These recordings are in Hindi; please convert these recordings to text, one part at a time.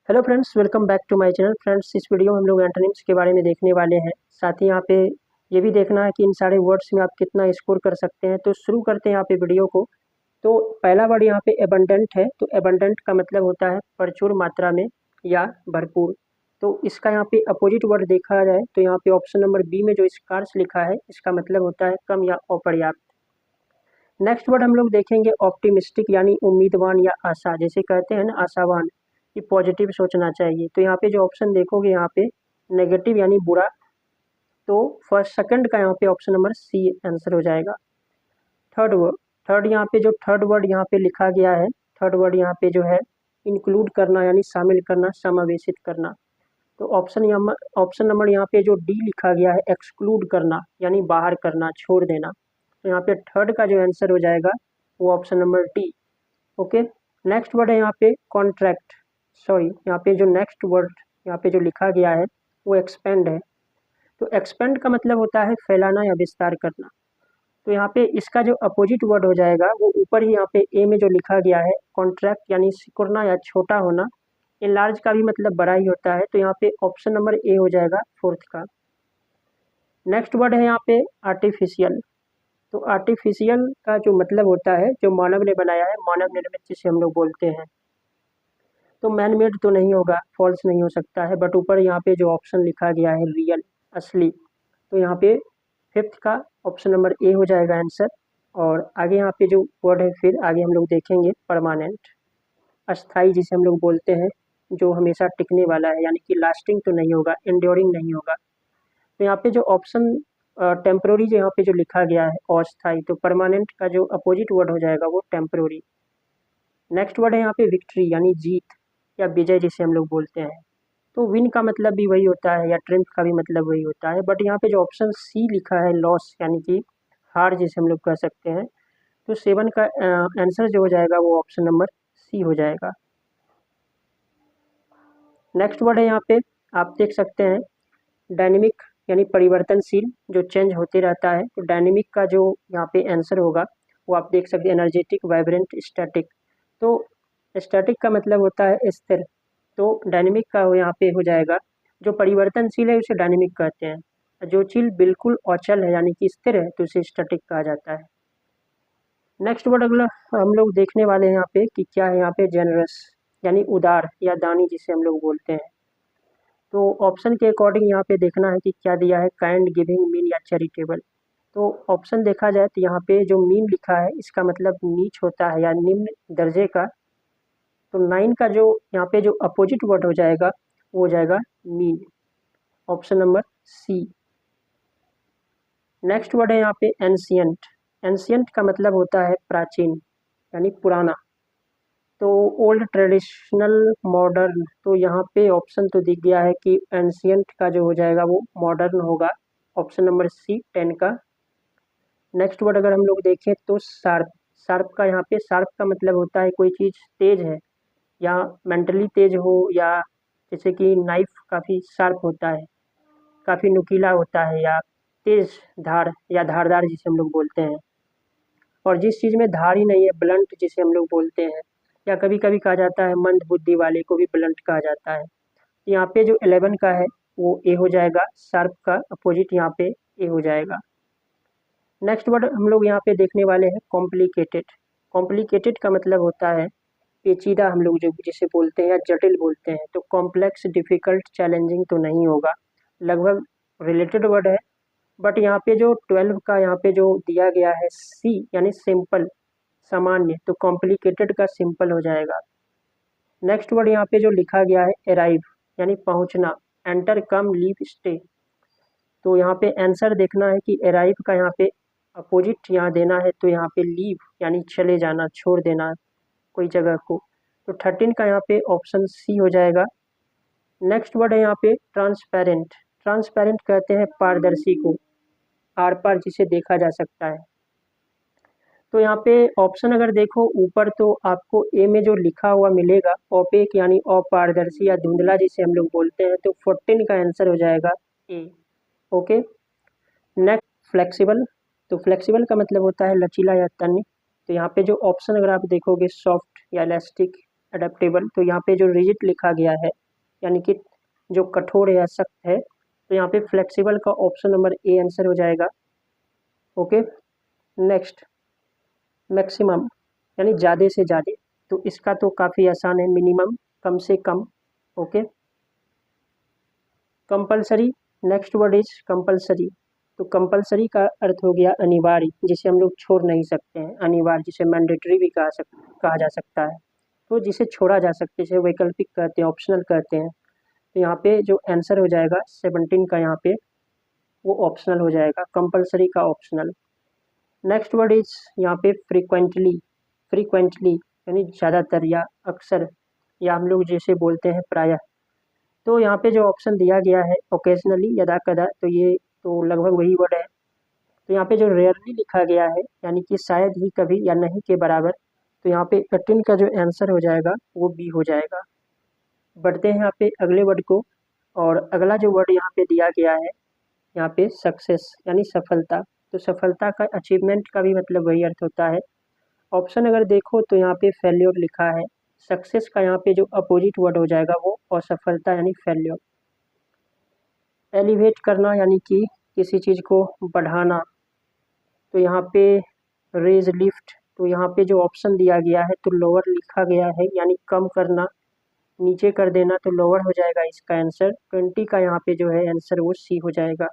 Hello friends, welcome back to my channel. Friends, इस वीडियो में हम लोग एंटोनिम्स के बारे में देखने वाले हैं। साथ ही यहाँ पे ये भी देखना है कि इन सारे वर्ड्स में आप कितना स्कोर कर सकते हैं। तो शुरू करते हैं यहाँ पे वीडियो को। तो पहला वर्ड यहाँ पे एबंडेंट है। तो एबंडेंट का मतलब होता है प्रचुर मात्रा में या भरपूर। तो इसका यहाँ पे अपोजिट वर्ड देखा जाए तो यहाँ पे ऑप्शन नंबर बी में जो स्कार्स लिखा है, इसका मतलब होता है कम या अपर्याप्त। नेक्स्ट वर्ड हम लोग देखेंगे ऑप्टिमिस्टिक, यानी उम्मीदवान या आशा, जैसे कहते हैं ना आशावान, कि पॉजिटिव सोचना चाहिए। तो यहाँ पे जो ऑप्शन देखोगे यहाँ पे नेगेटिव यानी बुरा, तो फर्स्ट सेकंड का यहाँ पे ऑप्शन नंबर सी आंसर हो जाएगा। थर्ड वर्ड, यहाँ पे जो थर्ड वर्ड यहाँ पे लिखा गया है, थर्ड वर्ड यहाँ पे जो है इंक्लूड करना, यानी शामिल करना, समावेशित करना। तो ऑप्शन नंबर यहाँ पे जो डी लिखा गया है, एक्सक्लूड करना यानी बाहर करना, छोड़ देना। तो यहाँ पे थर्ड का जो आंसर हो जाएगा वो option number D. Okay, next word है यहाँ पे कॉन्ट्रैक्ट। सॉरी, यहाँ पे जो नेक्स्ट वर्ड यहाँ पे जो लिखा गया है वो एक्सपेंड है। तो एक्सपेंड का मतलब होता है फैलाना या विस्तार करना। तो यहाँ पे इसका जो अपोजिट वर्ड हो जाएगा वो ऊपर ही यहाँ पे ए में जो लिखा गया है, कॉन्ट्रैक्ट यानी सिकुड़ना या छोटा होना। इनलार्ज का भी मतलब बड़ा ही होता है। तो यहाँ पे ऑप्शन नंबर ए हो जाएगा फोर्थ का। नेक्स्ट वर्ड है यहाँ पे आर्टिफिशियल। तो आर्टिफिशियल का जो मतलब होता है जो मानव ने बनाया है, मानव निर्मित जिसे हम लोग बोलते हैं। तो मैन मेड तो नहीं होगा, फॉल्स नहीं हो सकता है, बट ऊपर यहाँ पे जो ऑप्शन लिखा गया है रियल, असली, तो यहाँ पे फिफ्थ का ऑप्शन नंबर ए हो जाएगा आंसर। और आगे यहाँ पे जो वर्ड है फिर आगे हम लोग देखेंगे परमानेंट, अस्थाई जिसे हम लोग बोलते हैं, जो हमेशा टिकने वाला है, यानी कि लास्टिंग तो नहीं होगा, एंड्योरिंग नहीं होगा। तो यहाँ पे जो ऑप्शन टेम्प्रोरी जो यहाँ पे जो लिखा गया है अस्थाई, तो परमानेंट का जो अपोजिट वर्ड हो जाएगा वो टेम्प्रोरी। नेक्स्ट वर्ड है यहाँ पे विक्ट्री, यानी जीत या विजय जिसे हम लोग बोलते हैं। तो विन का मतलब भी वही होता है या ट्रिम्फ का भी मतलब वही होता है, बट यहाँ पे जो ऑप्शन सी लिखा है लॉस, यानी कि हार जिसे हम लोग कह सकते हैं। तो सेवन का आंसर जो हो जाएगा वो ऑप्शन नंबर सी हो जाएगा। नेक्स्ट वर्ड है यहाँ पे आप देख सकते हैं डायनेमिक, यानी परिवर्तनशील, जो चेंज होते रहता है। तो डायनेमिक का जो यहाँ पे आंसर होगा वो आप देख सकते हैं एनर्जेटिक, वाइब्रेंट, स्टैटिक। तो स्टैटिक का मतलब होता है स्थिर, तो डायनेमिक का यहाँ पे हो जाएगा जो परिवर्तनशील है उसे डायनेमिक कहते हैं। जो चीज बिल्कुल अचल है यानी कि स्थिर है तो उसे स्टैटिक कहा जाता है। नेक्स्ट वर्ड अगला हम लोग देखने वाले हैं यहाँ पे कि क्या है यहाँ पे जेनरस, यानी उदार या दानी जिसे हम लोग बोलते हैं। तो ऑप्शन के अकॉर्डिंग यहाँ पे देखना है कि क्या दिया है, काइंड, गिविंग, मीन या चैरिटेबल। तो ऑप्शन देखा जाए तो यहाँ पे जो मीन लिखा है इसका मतलब नीच होता है या निम्न दर्जे का। तो नाइन का जो यहाँ पे जो अपोजिट वर्ड हो जाएगा वो हो जाएगा mean, option number C. Next word है यहाँ पे एंशियंट। एंशियंट का मतलब होता है प्राचीन यानी पुराना। तो ओल्ड, ट्रेडिशनल, मॉडर्न, तो यहाँ पे ऑप्शन तो दिख गया है कि एंशियंट का जो हो जाएगा वो मॉडर्न होगा, ऑप्शन नंबर सी 10 का। नेक्स्ट वर्ड अगर हम लोग देखें तो शार्प। शार्प का यहाँ पे शार्प का मतलब होता है कोई चीज़ तेज है या मेंटली तेज हो, या जैसे कि नाइफ काफ़ी शार्प होता है, काफ़ी नुकीला होता है, या तेज धार या धारदार जिसे हम लोग बोलते हैं। और जिस चीज़ में धार ही नहीं है, ब्लंट जिसे हम लोग बोलते हैं, या कभी कभी कहा जाता है मंद बुद्धि वाले को भी ब्लंट कहा जाता है। यहाँ पे जो 11 का है वो ए हो जाएगा, शार्प का अपोजिट यहाँ पे ए हो जाएगा। नेक्स्ट वर्ड हम लोग यहाँ पे देखने वाले हैं कॉम्प्लिकेटेड। कॉम्प्लिकेटेड का मतलब होता है पेचीदा, हम लोग जो जिसे बोलते हैं या जटिल बोलते हैं। तो कॉम्प्लेक्स, डिफिकल्ट, चैलेंजिंग तो नहीं होगा, लगभग रिलेटेड वर्ड है। बट यहाँ पे जो 12 का यहाँ पे जो दिया गया है सी, यानी सिंपल, सामान्य, तो कॉम्प्लिकेटेड का सिंपल हो जाएगा। नेक्स्ट वर्ड यहाँ पे जो लिखा गया है अराइव, यानी पहुँचना, एंटर, कम, लीव, स्टे। तो यहाँ पे आंसर देखना है कि अराइव का यहाँ पे अपोजिट यहाँ देना है, तो यहाँ पे लीव यानी चले जाना, छोड़ देना कोई जगह को। तो 13 का यहाँ पे ऑप्शन सी हो जाएगा। नेक्स्ट वर्ड है यहाँ पे ट्रांसपेरेंट। ट्रांसपेरेंट कहते हैं पारदर्शी को, आर पार जिसे देखा जा सकता है। तो यहाँ पे ऑप्शन अगर देखो ऊपर तो आपको ए में जो लिखा हुआ मिलेगा ओपेक, यानी अपारदर्शी या धुंधला जिसे हम लोग बोलते हैं। तो 14 का आंसर हो जाएगा ए। Okay, next flexible. तो फ्लेक्सिबल का मतलब होता है लचीला या तन्य। तो यहाँ पे जो ऑप्शन अगर आप देखोगे सॉफ्ट या इलास्टिक, अडेप्टेबल, तो यहाँ पे जो रिजिड लिखा गया है यानी कि जो कठोर या सख्त है, तो यहाँ पे फ्लेक्सिबल का ऑप्शन नंबर ए आंसर हो जाएगा। ओके, नेक्स्ट मैक्सिमम यानी ज़्यादा से ज़्यादा, तो इसका तो काफ़ी आसान है, मिनिमम कम से कम। Okay, compulsory, next word is compulsory, तो कंपलसरी का अर्थ हो गया अनिवार्य, जिसे हम लोग छोड़ नहीं सकते हैं, अनिवार्य जिसे मैंडेटरी भी कहा जा सकता है, तो जिसे छोड़ा जा सकता है, जिसे वैकल्पिक कहते हैं, ऑप्शनल कहते हैं। तो यहाँ पे जो आंसर हो जाएगा 17 का, यहाँ पे वो ऑप्शनल हो जाएगा, कंपलसरी का ऑप्शनल। नेक्स्ट वर्ड इज यहाँ पे फ्रीक्वेंटली, फ्रीक्वेंटली यानी ज़्यादातर या अक्सर, या हम लोग जैसे बोलते हैं प्रायः। तो यहाँ पे जो ऑप्शन दिया गया है ओकेजनली, यदा कदा, तो ये तो लगभग वही वर्ड है। तो यहाँ पे जो रेयरली लिखा गया है यानी कि शायद ही कभी या नहीं के बराबर, तो यहाँ पे 18 का जो आंसर हो जाएगा वो बी हो जाएगा। बढ़ते हैं यहाँ पे अगले वर्ड को, और अगला जो वर्ड यहाँ पे दिया गया है यहाँ पे सक्सेस यानी सफलता, तो सफलता का अचीवमेंट का भी मतलब वही अर्थ होता है। ऑप्शन अगर देखो तो यहाँ पे फेल्योर लिखा है, सक्सेस का यहाँ पे जो अपोजिट वर्ड हो जाएगा वो असफलता यानी फेल्योर। एलिवेट करना यानी कि किसी चीज़ को बढ़ाना, तो यहाँ पे रेज लिफ्ट, तो यहाँ पे जो ऑप्शन दिया गया है तो लोअर लिखा गया है यानी कम करना, नीचे कर देना, तो लोअर हो जाएगा इसका आंसर। 20 का यहाँ पे जो है आंसर वो सी हो जाएगा।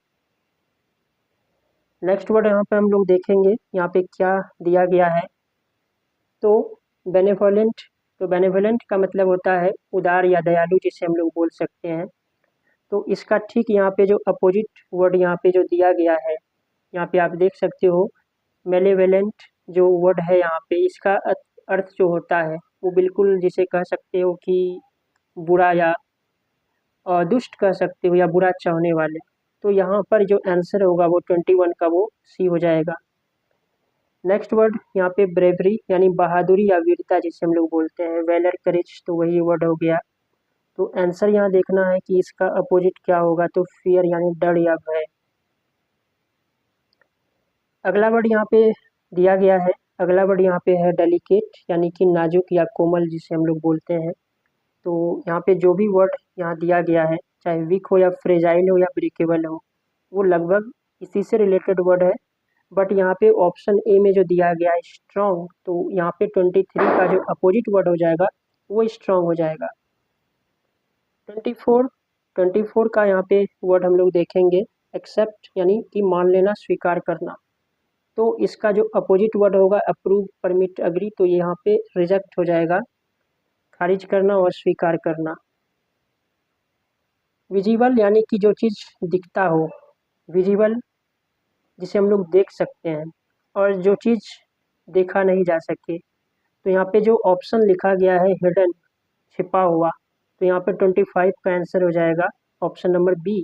नेक्स्ट वर्ड यहाँ पे हम लोग देखेंगे यहाँ पे क्या दिया गया है, तो बेनेवोलेंट, तो बेनेवोलेंट का मतलब होता है उदार या दयालु, जिसे हम लोग बोल सकते हैं। तो इसका ठीक यहाँ पे जो अपोजिट वर्ड यहाँ पे जो दिया गया है, यहाँ पे आप देख सकते हो मेलेवोलेंट जो वर्ड है यहाँ पे, इसका अर्थ जो होता है वो बिल्कुल जिसे कह सकते हो कि बुरा, या दुष्ट कह सकते हो, या बुरा चाहने वाले। तो यहाँ पर जो आंसर होगा वो 21 का वो सी हो जाएगा। नेक्स्ट वर्ड यहाँ पे ब्रेवरी यानी बहादुरी या वीरता, जिसे हम लोग बोलते हैं, वेलर करेज, तो वही वर्ड हो गया। तो आंसर यहाँ देखना है कि इसका अपोजिट क्या होगा, तो फियर यानी डर या भय। अगला वर्ड यहाँ पे दिया गया है, अगला वर्ड यहाँ पे है डेलिकेट यानी कि नाजुक या कोमल, जिसे हम लोग बोलते हैं। तो यहाँ पे जो भी वर्ड यहाँ दिया गया है, चाहे वीक हो या फ्रेजाइल हो या ब्रेकेबल हो, वो लगभग इसी से रिलेटेड वर्ड है। बट यहाँ पे ऑप्शन ए में जो दिया गया है स्ट्रॉन्ग, तो यहाँ पे 23 का जो अपोजिट वर्ड हो जाएगा वो स्ट्रॉन्ग हो जाएगा। 24 का यहाँ पे वर्ड हम लोग देखेंगे एक्सेप्ट यानी कि मान लेना, स्वीकार करना। तो इसका जो अपोजिट वर्ड होगा अप्रूव, परमिट, अग्री, तो ये यहाँ पे रिजेक्ट हो जाएगा, खारिज करना और स्वीकार करना। विजिबल यानी कि जो चीज़ दिखता हो, विजिबल जिसे हम लोग देख सकते हैं, और जो चीज़ देखा नहीं जा सके, तो यहाँ पे जो ऑप्शन लिखा गया है हिडन, छिपा हुआ, तो यहाँ पे 25 का आंसर हो जाएगा ऑप्शन नंबर बी।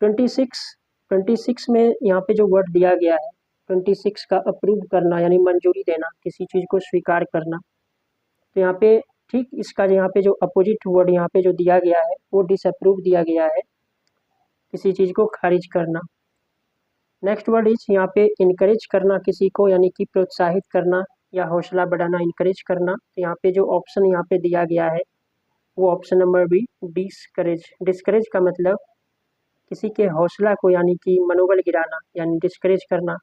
26 में यहाँ पे जो वर्ड दिया गया है 26 का अप्रूव करना यानी मंजूरी देना, किसी चीज़ को स्वीकार करना। तो यहाँ पे ठीक इसका यहाँ पे जो अपोजिट वर्ड यहाँ पे जो दिया गया है वो डिसअप्रूव दिया गया है, किसी चीज़ को खारिज करना। नेक्स्ट वर्ड इज यहाँ पे इनकरेज करना किसी को, यानी कि प्रोत्साहित करना या हौसला बढ़ाना, इनकरेज करना। तो यहाँ पे जो ऑप्शन यहाँ पे दिया गया है वो option number B, discourage. Discourage का मतलब किसी के हौसला को यानी कि मनोबल गिराना, यानी डिस्करेज करना।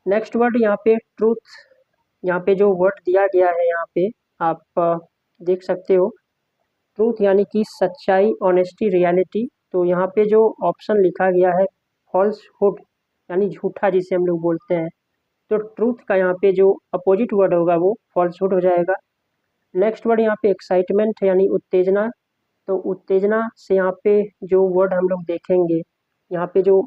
नेक्स्ट वर्ड यहाँ पे ट्रूथ, यहाँ पे जो वर्ड दिया गया है यहाँ पे आप देख सकते हो, ट्रूथ यानी कि सच्चाई, ऑनेस्टी, रियलिटी। तो यहाँ पे जो ऑप्शन लिखा गया है फॉल्सहुड यानी झूठा, जिसे हम लोग बोलते हैं। तो ट्रूथ का यहाँ पे जो अपोजिट वर्ड होगा वो फॉल्सहुड हो जाएगा। नेक्स्ट वर्ड यहाँ पे एक्साइटमेंट यानी उत्तेजना। तो उत्तेजना से यहाँ पे जो वर्ड हम लोग देखेंगे, यहाँ पे जो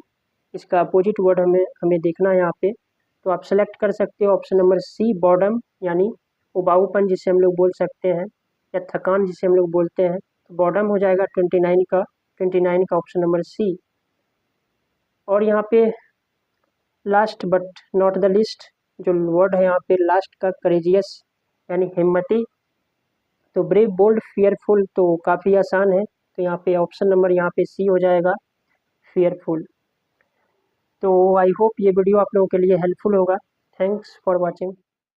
इसका अपोजिट वर्ड हमें देखना है यहाँ पे, तो आप सेलेक्ट कर सकते हो ऑप्शन नंबर सी, बॉर्डम यानी उबाऊपन, जिसे हम लोग बोल सकते हैं, या थकान जिसे हम लोग बोलते हैं। तो बॉर्डम हो जाएगा 29 का ऑप्शन नंबर सी। और यहाँ पे last but not the list जो वर्ड है यहाँ पे लास्ट का, करेजियस यानी हिम्मती। तो ब्रेव, बोल्ड, फियरफुल, तो काफ़ी आसान है, तो यहाँ पे ऑप्शन नंबर यहाँ पे सी हो जाएगा, फियरफुल। तो आई होप ये वीडियो आप लोगों के लिए हेल्पफुल होगा। Thanks for watching.